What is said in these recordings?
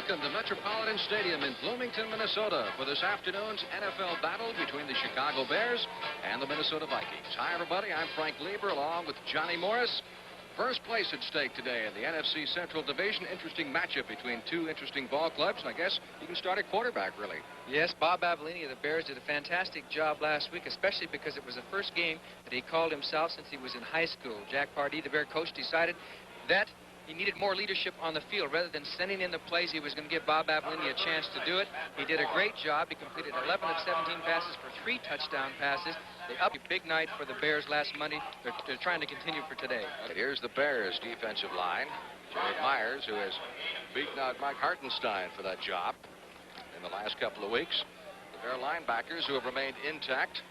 Welcome to Metropolitan Stadium in Bloomington, Minnesota for this afternoon's NFL battle between the Chicago Bears and the Minnesota Vikings. Hi, everybody. I'm Frank Lieber along with Johnny Morris. First place at stake today in the NFC Central Division. Interesting matchup between two interesting ball clubs. And I guess you can start at quarterback, really. Yes, Bob Avellini of the Bears did a fantastic job last week, especially because it was the first game that he called himself since he was in high school. Jack Pardee, the Bear coach, decided that he needed more leadership on the field. Rather than sending in the plays, he was going to give Bob Avellini a chance to do it. He did a great job. He completed 11 of 17 passes for 3 touchdown passes. They upped a big night for the Bears last Monday. They're trying to continue for today. Here's the Bears defensive line. Jared Myers, who has beaten out Mike Hartenstein for that job in the last couple of weeks. The Bear linebackers who have remained intact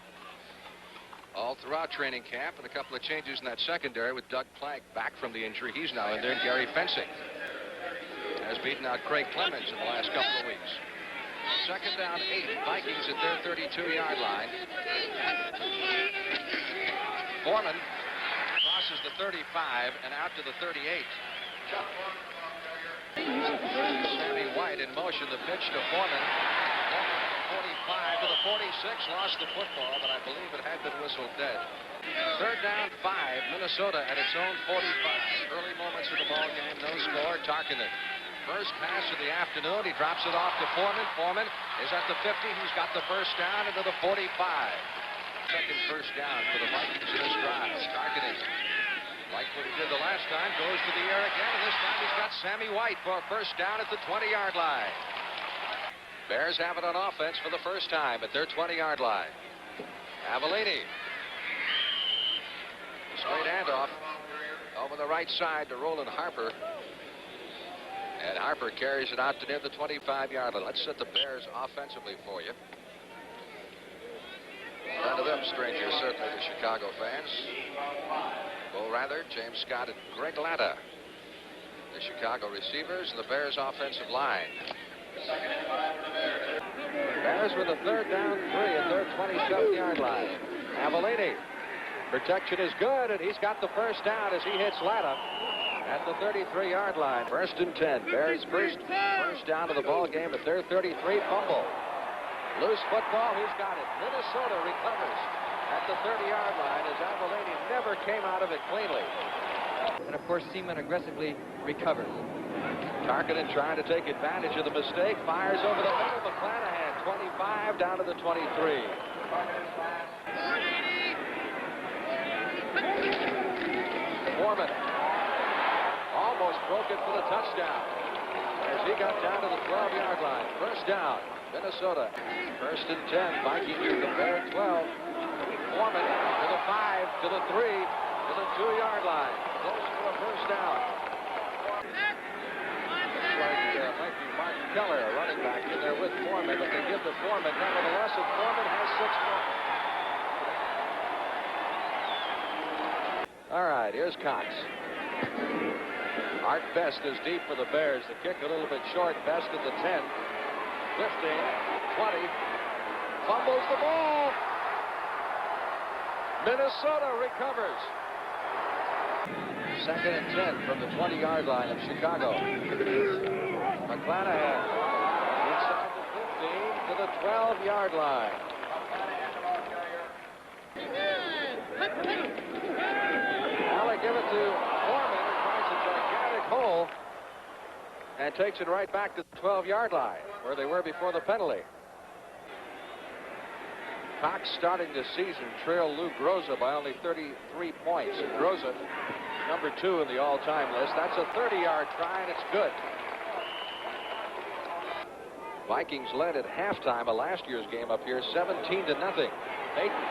all throughout training camp, and a couple of changes in that secondary with Doug Plank back from the injury. He's now in there. And Gary Fencing has beaten out Craig Clemens in the last couple of weeks. Second down, 8. Vikings at their 32-yard line. Foreman crosses the 35 and out to the 38. Sammy White in motion. The pitch to Foreman. 45 to the 46, lost the football, but I believe it had been whistled dead. Third down, 5. Minnesota at its own 45. Early moments of the ball game, no score. Tarkenton. First pass of the afternoon. He drops it off to Foreman. Foreman is at the 50. He's got the first down into the 45. Second first down for the Vikings in this drive. Tarkenton, like what he did the last time, goes to the air again, and this time he's got Sammy White for a first down at the 20-yard line. Bears have it on offense for the first time at their 20-yard line. Avellini. Straight handoff over the right side to Roland Harper. And Harper carries it out to near the 25-yard line. Let's set the Bears offensively for you. None of them strangers, certainly, to Chicago fans. Bo Rather, James Scott, and Greg Latta. The Chicago receivers and the Bears offensive line. Bears with a third down 3 at their 27-yard line. Avellini. Protection is good, and he's got the first down as he hits Latta at the 33-yard line. First and 10. Bears first down of the ball game at their 33. Fumble. Loose football. Who's got it? Minnesota recovers at the 30-yard line as Avellini never came out of it cleanly. And, of course, Seaman aggressively recovered. Tarkenton trying to take advantage of the mistake. Fires over the middle. McClanahan, 25 down to the 23. Foreman almost broke it for the touchdown as he got down to the 12-yard line. First down, Minnesota. First and 10. Vikings to the Bear 12. Foreman to the 5, to the 3, to the 2-yard line. Close to a first down. Might be Mark Keller, a running back, in there with Foreman, but they give the Foreman. Nevertheless, and Foreman has 6 more. All right, here's Cox. Art Best is deep for the Bears. The kick a little bit short. Best at the 10, 15, 20. Fumbles the ball. Minnesota recovers. Second and 10 from the 20-yard line of Chicago. McClanahan inside the 15 to the 12-yard line. Now they give it to Foreman, who finds a gigantic hole and takes it right back to the 12-yard line where they were before the penalty. Cox starting the season trailed Lou Groza by only 33 points. And Groza, number 2 in the all-time list. That's a 30-yard try, and it's good. Vikings led at halftime of last year's game up here, 17-0. Payton.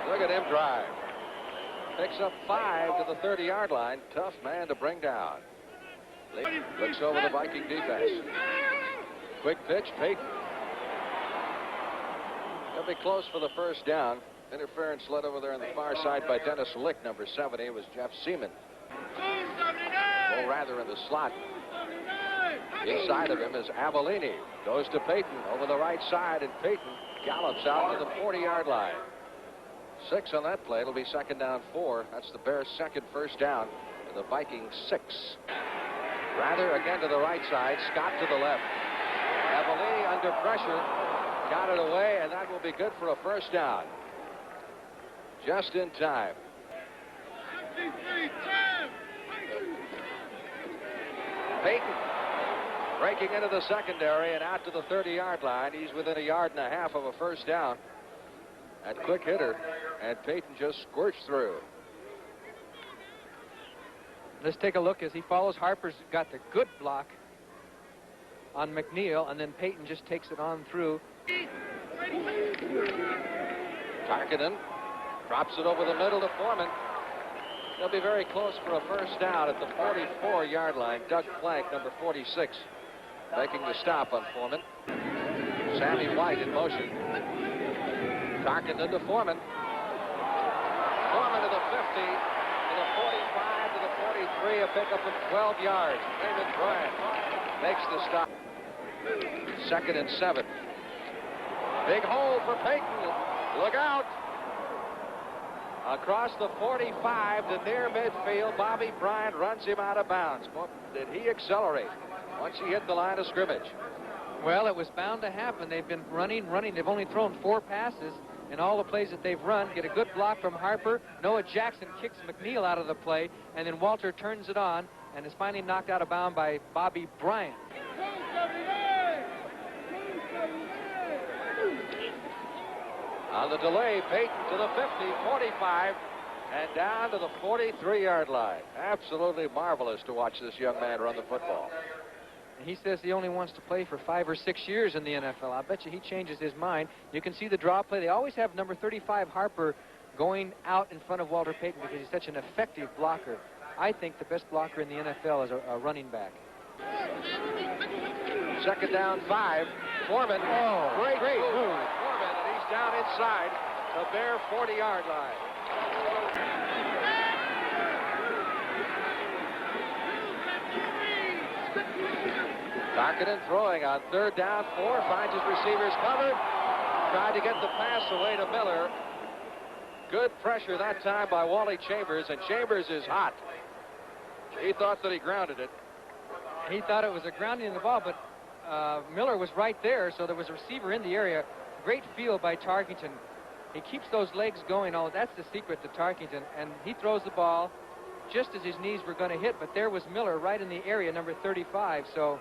Look at him drive. Picks up 5 to the 30-yard line. Tough man to bring down. Looks over the Viking defense. Quick pitch, Payton. They'll be close for the first down. Interference led over there on the far side by Dennis Lick. Number 70 was Jeff Seaman. Bo Rather in the slot. Inside of him is Avellini. Goes to Payton over the right side, and Payton gallops out to the 40-yard line. 6 on that play. It'll be second down 4. That's the Bears' second first down. And the Vikings 6. Rather again to the right side. Scott to the left. Avellini under pressure. Got it away, and that will be good for a first down. Just in time. Payton breaking into the secondary and out to the 30-yard line. He's within 1.5 yards of a first down. That quick hitter, and Payton just squirts through. Let's take a look as he follows. Harper's got the good block on McNeil, and then Payton just takes it on through. Tarkenton drops it over the middle to Foreman. They'll be very close for a first down at the 44-yard line. Doug Plank, number 46, making the stop on Foreman. Sammy White in motion. Tarkenton to Foreman. Foreman to the 50, to the 45, to the 43, a pickup of 12 yards. David Bryant makes the stop. 2nd and 7. Big hole for Payton. Look out. Across the 45 to near midfield, Bobby Bryant runs him out of bounds. Boy, did he accelerate once he hit the line of scrimmage. Well, it was bound to happen. They've been running. They've only thrown 4 passes, and all the plays that they've run get a good block from Harper. Noah Jackson kicks McNeil out of the play, and then Walter turns it on and is finally knocked out of bounds by Bobby Bryant. On the delay, Payton to the 50, 45, and down to the 43-yard line. Absolutely marvelous to watch this young man run the football. He says he only wants to play for 5 or 6 years in the NFL. I bet you he changes his mind. You can see the draw play. They always have number 35, Harper, going out in front of Walter Payton because he's such an effective blocker. I think the best blocker in the NFL is a running back. 2nd down, 5. Foreman. Oh, great move. Foreman, and he's down inside the Bear 40-yard line. Tarkenton throwing on 3rd down, 4. Finds his receivers covered. Tried to get the pass away to Miller. Good pressure that time by Wally Chambers, and Chambers is hot. He thought that he grounded it. He thought it was a grounding in the ball, but Miller was right there, so there was a receiver in the area. Great field by Tarkenton. He keeps those legs going. Oh, that's the secret to Tarkenton. And he throws the ball just as his knees were going to hit, but there was Miller right in the area, number 35. So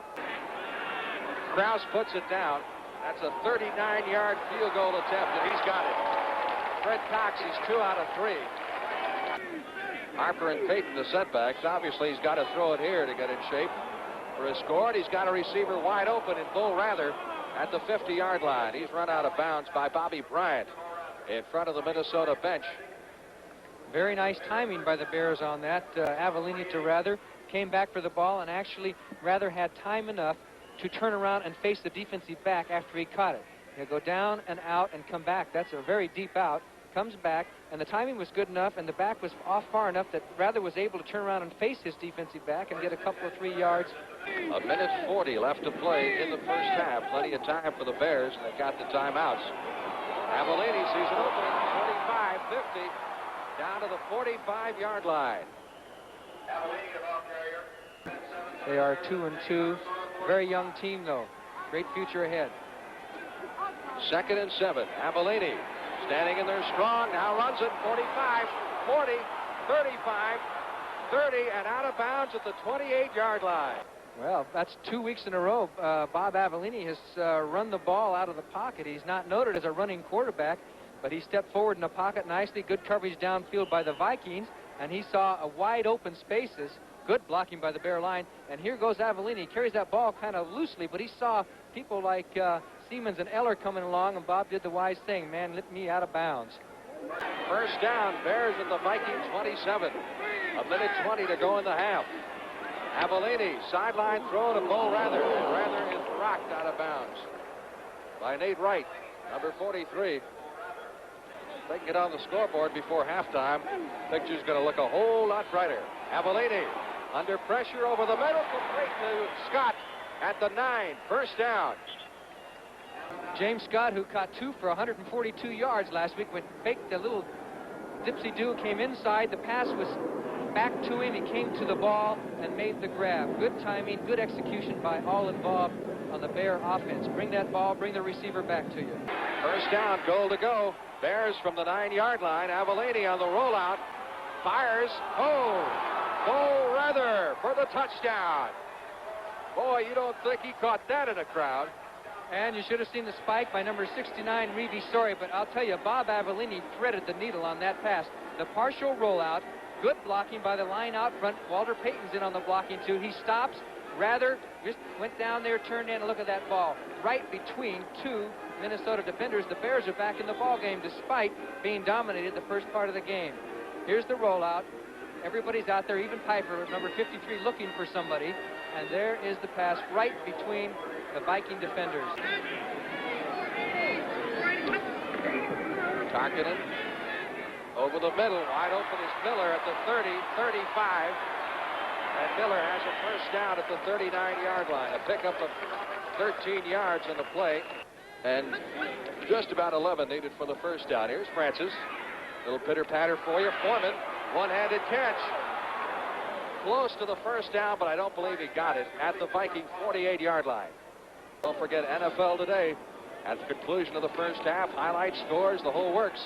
Krause puts it down. That's a 39-yard field goal attempt, and he's got it. Fred Cox is 2 out of 3. Harper and Payton, the setbacks. Obviously, he's got to throw it here to get in shape for a score. And he's got a receiver wide open in Bull Rather at the 50-yard line. He's run out of bounds by Bobby Bryant in front of the Minnesota bench. Very nice timing by the Bears on that. Avellini to Rather came back for the ball, and actually Rather had time enough to turn around and face the defensive back after he caught it. He'll go down and out and come back. That's a very deep out. Comes back, and the timing was good enough, and the back was off far enough that Rather was able to turn around and face his defensive back and get a couple of 3 yards. 1:40 left to play in the first half. Plenty of time for the Bears, and they've got the timeouts. Avellini sees an opening, 45, 50, down to the 45-yard line. They are 2-2. Very young team, though. Great future ahead. 2nd and 7. Avellini standing in there strong. Now runs it. 45, 40, 35, 30, and out of bounds at the 28-yard line. Well, that's 2 weeks in a row. Bob Avellini has run the ball out of the pocket. He's not noted as a running quarterback, but he stepped forward in the pocket nicely. Good coverage downfield by the Vikings, and he saw a wide open spaces. Good blocking by the Bear line. And here goes Avellini. He carries that ball kind of loosely, but he saw people like Siemens and Eller coming along, and Bob did the wise thing. Man, let me out of bounds. First down, Bears at the Viking 27. 1:20 to go in the half. Avellini, sideline throw to Bull Rather, and Rather is rocked out of bounds by Nate Wright, number 43. They can get on the scoreboard before halftime. Picture's going to look a whole lot brighter. Avellini under pressure over the middle, complete to Scott at the 9. First down. James Scott, who caught 2 for 142 yards last week, went faked a little dipsy-do, came inside. The pass was back to him. He came to the ball and made the grab. Good timing, good execution by all involved on the Bear offense. Bring that ball, bring the receiver back to you. First down, goal to go. Bears from the 9-yard line. Avellini on the rollout. Fires. Oh! Bo Rather for the touchdown. Boy, you don't think he caught that in a crowd. And you should have seen the spike by number 69, Reevy Story. But I'll tell you, Bob Avellini threaded the needle on that pass. The partial rollout, good blocking by the line out front. Walter Payton's in on the blocking, too. He stops. Rather just went down there, turned in, and look at that ball. Right between two Minnesota defenders. The Bears are back in the ball game despite being dominated the first part of the game. Here's the rollout. Everybody's out there, even Piper, number 53, looking for somebody. And there is the pass right between the Viking defenders. Tarkinen over the middle. Wide open is Miller at the 30, 35. And Miller has a first down at the 39-yard line. A pickup of 13 yards in the play. And just about 11 needed for the first down. Here's Francis. Little pitter-patter for you. Foreman, one-handed catch. Close to the first down, but I don't believe he got it at the Viking 48-yard line. Don't forget NFL Today. At the conclusion of the first half, highlights, scores, the whole works.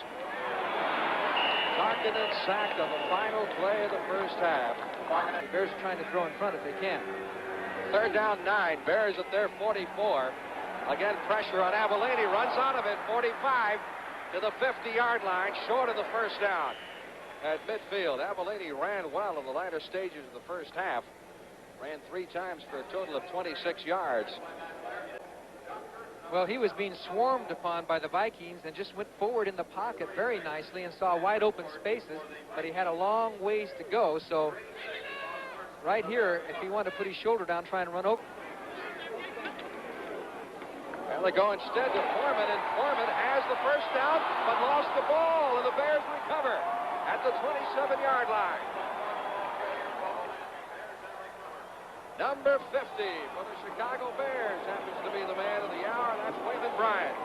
Tarkinen sacked on the final play of the first half. The Bears are trying to throw in front if they can. Third down 9. Bears at their 44. Again, pressure on Avellini. Runs out of it. 45 to the 50-yard line, short of the first down. At midfield, Avellini ran well in the latter stages of the first half. Ran 3 times for a total of 26 yards. Well, he was being swarmed upon by the Vikings and just went forward in the pocket very nicely and saw wide open spaces, but he had a long ways to go. So right here, if he wanted to put his shoulder down, try and run over. Well, they go instead to Foreman, and Foreman has the first down, but lost the ball, and the Bears recover at the 27-yard line. Number 50 for the Chicago Bears happens to be the man of the hour, and that's Waylon Bryant.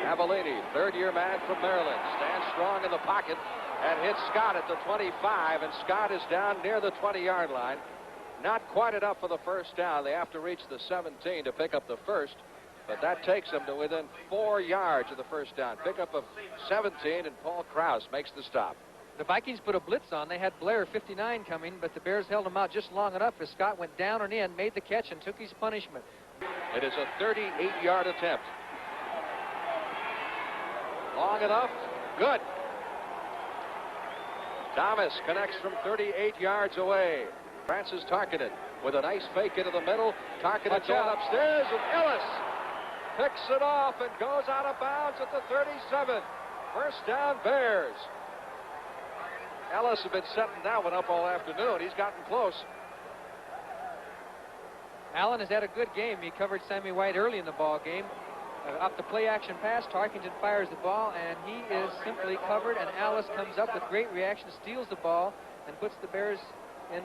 Avellini, third-year man from Maryland, stands strong in the pocket and hits Scott at the 25, and Scott is down near the 20-yard line. Not quite enough for the first down. They have to reach the 17 to pick up the first, but that takes them to within 4 yards of the first down. Pickup of 17, and Paul Krause makes the stop. The Vikings put a blitz on. They had Blair 59 coming, but the Bears held him out just long enough as Scott went down and in, made the catch, and took his punishment. It is a 38-yard attempt. Long enough. Good. Thomas connects from 38 yards away. Francis Tarkinen with a nice fake into the middle. Tarkinen going upstairs, and Ellis picks it off and goes out of bounds at the 37. First down, Bears. Ellis has been setting that one up all afternoon. He's gotten close. Allen has had a good game. He covered Sammy White early in the ball game. Up the play-action pass, Tarkington fires the ball, and he is simply covered, and Ellis comes up with great reaction, steals the ball, and puts the Bears in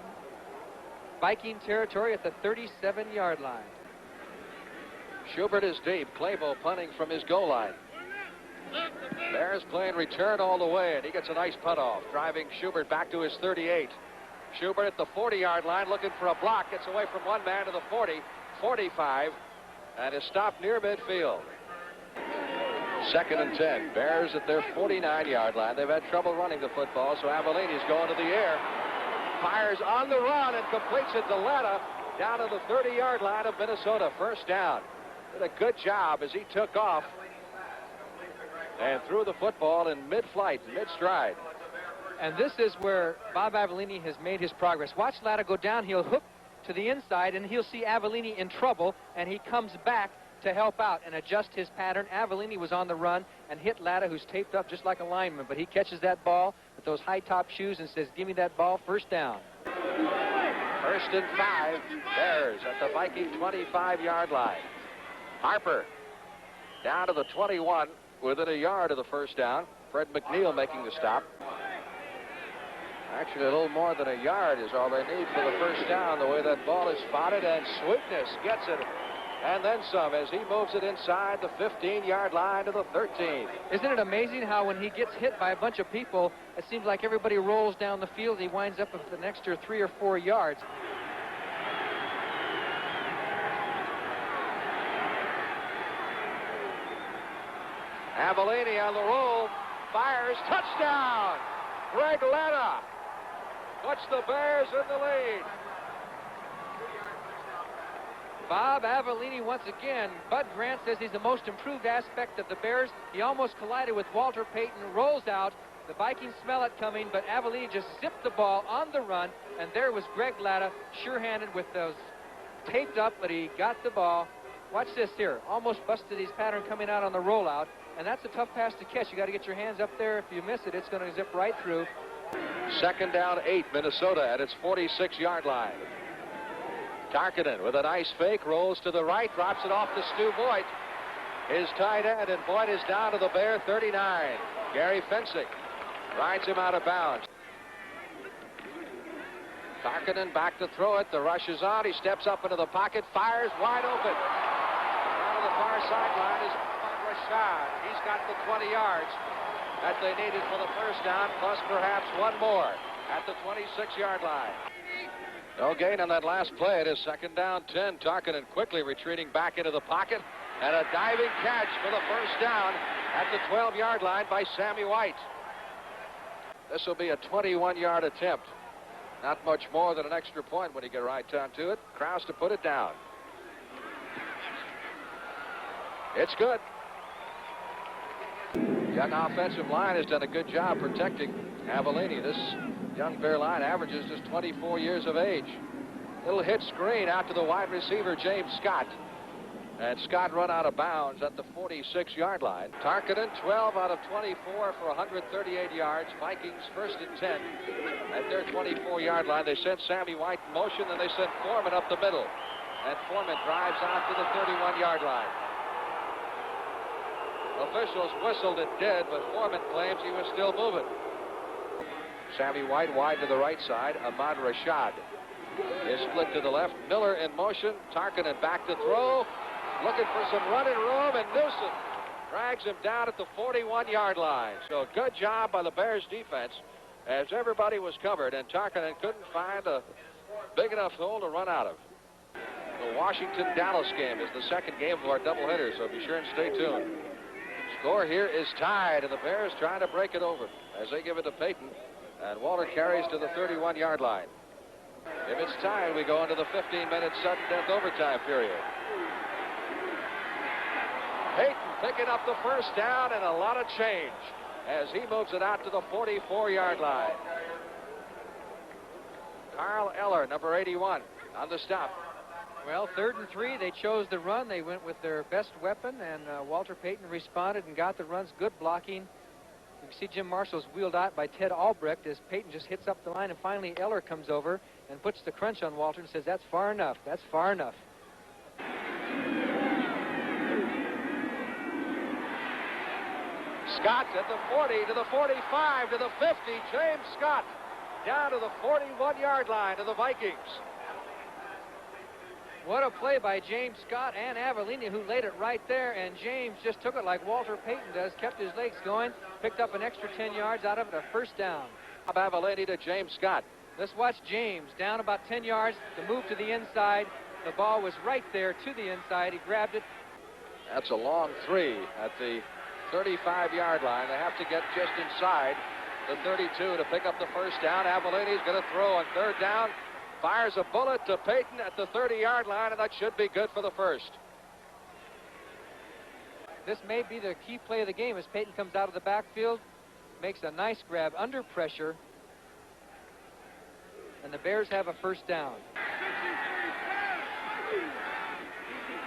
Viking territory at the 37-yard line. Schubert is deep. Clavo punting from his goal line. Bears playing return all the way, and he gets a nice punt off, driving Schubert back to his 38. Schubert at the 40-yard line looking for a block, gets away from one man to the 40, 45, and is stopped near midfield. Second and 10. Bears at their 49-yard line. They've had trouble running the football, so Avellini's going to the air. Fires on the run and completes it to Latta down to the 30-yard line of Minnesota. First down. Did a good job as he took off and threw the football in mid-flight, mid-stride. And this is where Bob Avellini has made his progress. Watch Latta go down. He'll hook to the inside, and he'll see Avellini in trouble, and he comes back to help out and adjust his pattern. Avellini was on the run and hit Latta, who's taped up just like a lineman, but he catches that ball with those high-top shoes and says, give me that ball, first down. First and 5, Bears at the Viking 25-yard line. Harper down to the 21, within a yard of the first down. Fred McNeil making the stop. Actually, a little more than a yard is all they need for the first down, the way that ball is spotted, and Sweetness gets it and then some as he moves it inside the 15-yard line to the 13. Isn't it amazing how when he gets hit by a bunch of people, it seems like everybody rolls down the field. He winds up with an extra 3 or 4 yards. Avellini on the roll, fires, touchdown! Greg Letta puts the Bears in the lead. Bob Avellini once again. Bud Grant says he's the most improved aspect of the Bears. He almost collided with Walter Payton, rolls out. The Vikings smell it coming, but Avellini just zipped the ball on the run, and there was Greg Latta, sure-handed with those taped up, but he got the ball. Watch this here. Almost busted his pattern coming out on the rollout, and that's a tough pass to catch. You got to get your hands up there. If you miss it, it's going to zip right through. Second down 8, Minnesota at its 46-yard line. Tarkinen with a nice fake, rolls to the right, drops it off to Stu Voigt, his tight end, and Voigt is down to the Bear 39. Gary Fensick rides him out of bounds. Tarkinen back to throw it. The rush is on. He steps up into the pocket, fires wide open. Down to the far sideline is Rashad. He's got the 20 yards that they needed for the first down, plus perhaps one more at the 26-yard line. No gain on that last play. It is second down 10. Tarkinen quickly retreating back into the pocket, and a diving catch for the first down at the 12-yard line by Sammy White. This will be a 21-yard attempt. Not much more than an extra point when you get right down to it. Krause to put it down. It's good. Young offensive line has done a good job protecting Avellini. This young Bear line averages just 24 years of age. Little hit screen out to the wide receiver, James Scott. And Scott run out of bounds at the 46-yard line. Tarkinen, 12 out of 24 for 138 yards. Vikings first and 10 at their 24-yard line. They sent Sammy White in motion, and they sent Foreman up the middle. And Foreman drives out to the 31-yard line. Officials whistled it dead, but Foreman claims he was still moving. Sammy White wide to the right side. Ahmad Rashad is split to the left. Miller in motion. Tarkinen back to throw. Looking for some running room, and Newsom drags him down at the 41-yard line. So good job by the Bears defense as everybody was covered, and Tarkinen couldn't find a big enough hole to run out of. The Washington-Dallas game is the second game of our doubleheader, so be sure and stay tuned. Score here is tied, and the Bears trying to break it over as they give it to Payton, and Walter carries to the 31-yard line. If it's tied, we go into the 15-minute sudden death overtime period. Payton picking up the first down and a lot of change as he moves it out to the 44-yard line. Carl Eller, number 81, on the stop. Well, 3rd and 3, they chose the run. They went with their best weapon, and Walter Payton responded and got the runs. Good blocking. You can see Jim Marshall's wheeled out by Ted Albrecht as Payton just hits up the line, and finally Eller comes over and puts the crunch on Walter and says, "That's far enough. That's far enough." Scott at the 40, to the 45, to the 50. James Scott down to the 41-yard line to the Vikings. What a play by James Scott and Avellini, who laid it right there, and James just took it like Walter Payton does, kept his legs going, picked up an extra 10 yards out of it, a first down. Avellini to James Scott. Let's watch James down about 10 yards to move to the inside. The ball was right there to the inside. He grabbed it. That's a long 3 at the 35-yard line. They have to get just inside the 32 to pick up the first down. Avellini's going to throw on 3rd down. Fires a bullet to Payton at the 30-yard line, and that should be good for the first. This may be the key play of the game as Payton comes out of the backfield, makes a nice grab under pressure, and the Bears have a first down.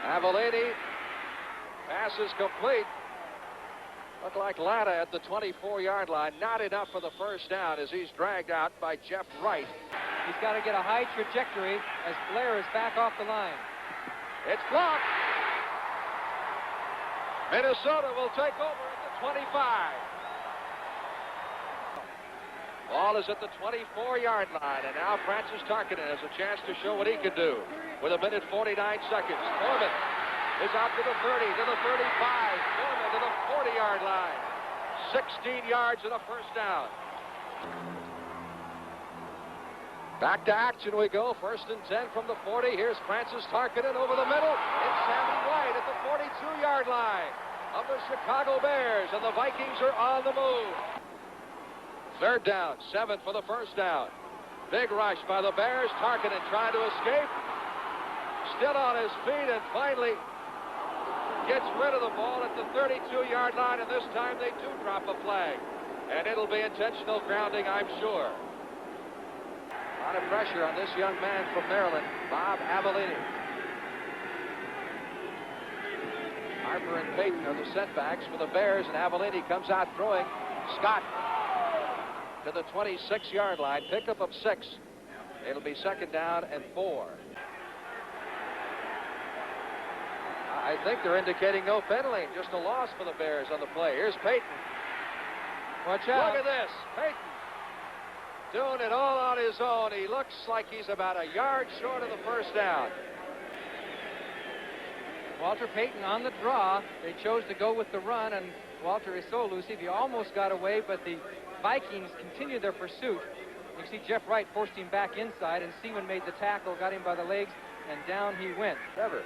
Avellini, pass is complete. Looked like Latta at the 24-yard line. Not enough for the first down as he's dragged out by Jeff Wright. He's got to get a high trajectory as Blair is back off the line. It's blocked. Minnesota will take over at the 25. Ball is at the 24-yard line, and now Francis Tarkinen has a chance to show what he can do with 1:49 seconds. Foreman is out to the 30, to the 35, Foreman to the 40-yard line. 16 yards and a first down. Back to action we go. 1st and 10 from the 40. Here's Francis Tarkenton over the middle. It's Sammy White at the 42-yard line of the Chicago Bears, and the Vikings are on the move. 3rd down, 7 for the first down. Big rush by the Bears. Tarkenton trying to escape. Still on his feet, and finally gets rid of the ball at the 32-yard line, and this time they do drop a flag. And it'll be intentional grounding, I'm sure. A lot of pressure on this young man from Maryland, Bob Avellini. Harper and Payton are the setbacks for the Bears, and Avellini comes out throwing. Scott to the 26-yard line, pickup of 6. It'll be 2nd down and 4. I think they're indicating no penalty, just a loss for the Bears on the play. Here's Payton. Watch out. Look at this. Payton doing it all on his own. He looks like he's about a yard short of the first down. Walter Payton on the draw. They chose to go with the run, and Walter is so elusive. He almost got away, but the Vikings continued their pursuit. You see Jeff Wright forced him back inside, and Seaman made the tackle, got him by the legs, and down he went. Trevor.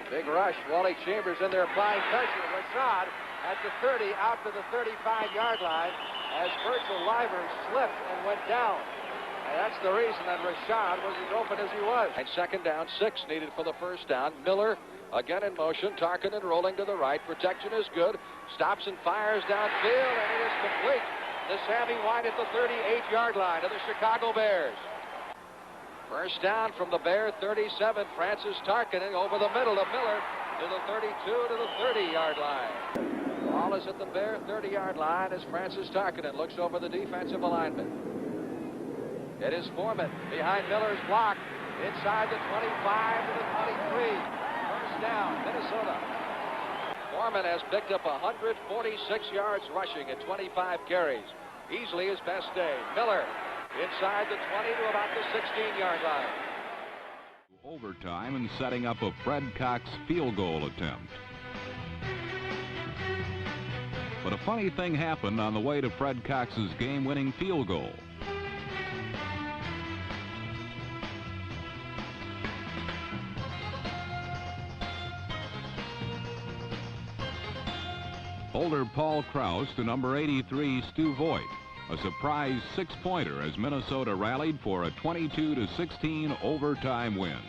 Big rush. Wally Chambers in there applying pressure. Rashad at the 30, out to the 35-yard line as Virgil Liver slipped and went down. And that's the reason that Rashad was as open as he was. And 2nd down, 6 needed for the first down. Miller again in motion. Tarkenton rolling to the right. Protection is good. Stops and fires downfield, and it is complete to Sammy White at the 38-yard line of the Chicago Bears. First down from the Bear 37. Francis Tarkenton over the middle to Miller to the 32 to the 30-yard line. Ball is at the Bear 30-yard line as Francis Tarkenton looks over the defensive alignment. It is Foreman behind Miller's block inside the 25 to the 23. First down, Minnesota. Foreman has picked up 146 yards rushing at 25 carries. Easily his best day. Miller inside the 20 to about the 16-yard line. Overtime and setting up a Fred Cox field goal attempt. But a funny thing happened on the way to Fred Cox's game-winning field goal. Older Paul Krause to number 83 Stu Voigt. A surprise 6-pointer as Minnesota rallied for a 22-16 overtime win.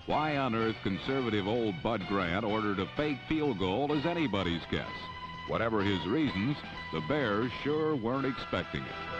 Why on earth conservative old Bud Grant ordered a fake field goal is anybody's guess. Whatever his reasons, the Bears sure weren't expecting it.